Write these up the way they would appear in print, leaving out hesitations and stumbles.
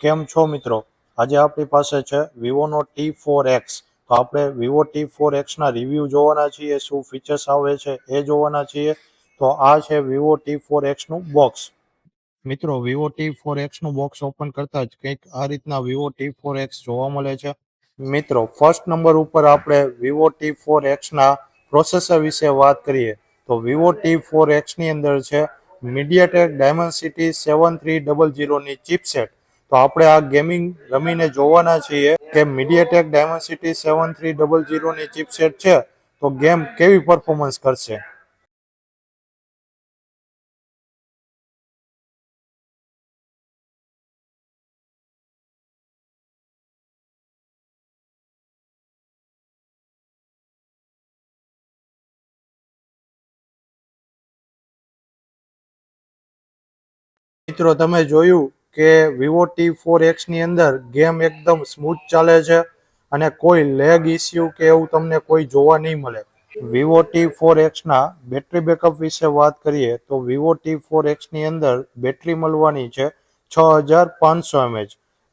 કેમ છો મિત્રો? આજે આપણી પાસે છે વિવોનો T4X. તો આપણે વિવો T4X ના રિવ્યૂ જોવાના છીએ, શું ફીચર્સ આવે છે એ જોવાના છીએ. તો આ છે વિવો T4X નું બોક્સ. મિત્રો, વિવો T4X નું બોક્સ ઓપન કરતા જ કંઈક આ રીતના વિવો T4X જોવા મળે છે. મિત્રો, ફર્સ્ટ નંબર ઉપર આપણે વિવો T4X ના પ્રોસેસર વિશે વાત કરીએ તો વિવો T4X ની અંદર છે મીડિયાટેક ડાયમેન્સિટી 7300 ની ચિપસેટ. તો આપણે આ ગેમિંગ રમીને જોવાના છીએ કે મીડિયાટેક ડાયમેન્સિટી 7300 ની ચિપસેટ છે તો ગેમ કેવી પરફોર્મન્સ કરશે. મિત્રો, તમે જોયું કે વિવો T4X ની અંદર ગેમ એકદમ સ્મૂથ ચાલે છે અને કોઈ લેગ ઇસ્યુ કે એવું તમને કોઈ જોવા નહીં મળે. વિવો T4X ના બેટરી બેકઅપ વિશે વાત કરીએ તો વિવો T4X ની અંદર બેટરી મળવાની છે 6500 mAh,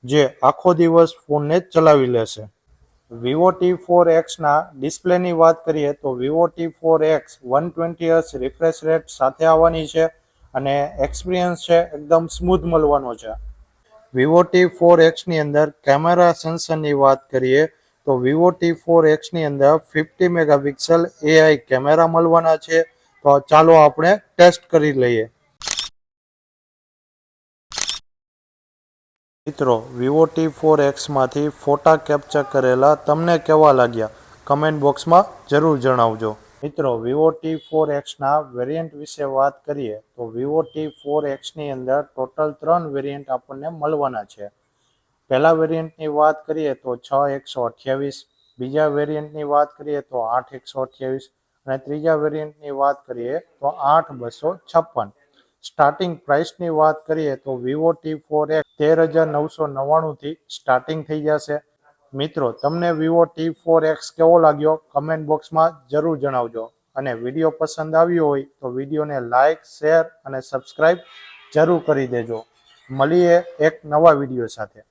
જે આખો દિવસ ફોનને જ ચલાવી લેશે. વિવો T4X ના ડિસ્પ્લેની વાત કરીએ તો Vivo T4X 120Hz refresh rate સાથે આવવાની છે અને એક્સપિરિયન્સ છે એકદમ સ્મૂથ મળવાનો છે. વિવો T4X ની અંદર કેમેરા સેન્સરની વાત કરીએ તો વિવો T4X ની અંદર 50 મેગાપિક્સલ AI કેમેરા મળવાના છે. તો ચાલો આપણે ટેસ્ટ કરી લઈએ. મિત્રો, વિવો T4X માંથી ફોટા કેપ્ચર કરેલા તમને કેવા લાગ્યા? કમેન્ટ બોક્સમાં જરૂર જણાવજો. મિત્રો, વિવો T4X ના વેરિયન્ટ વિશે વાત કરીએ તો વિવો T4X ની અંદર ટોટલ 3 વેરિયન્ટ આપણને મળવાના છે. પહેલા વેરિયન્ટની વાત કરીએ તો 6128, બીજા વેરિયન્ટની વાત કરીએ તો 8128 અને ત્રીજા વેરિયન્ટની વાત કરીએ તો 8256. સ્ટાર્ટિંગ પ્રાઇસની વાત કરીએ તો વિવો T4X 13,999 થી સ્ટાર્ટિંગ થઈ જશે. મિત્રો, તમને વિવો T4X કેવો લાગ્યો? કમેન્ટ બોક્સમાં જરૂર જણાવજો. અને વિડીયો પસંદ આવ્યો હોય તો વિડીયોને લાઇક, શેર અને સબસ્ક્રાઈબ જરૂર કરી દેજો. મળીએ એક નવા વિડીયો સાથે.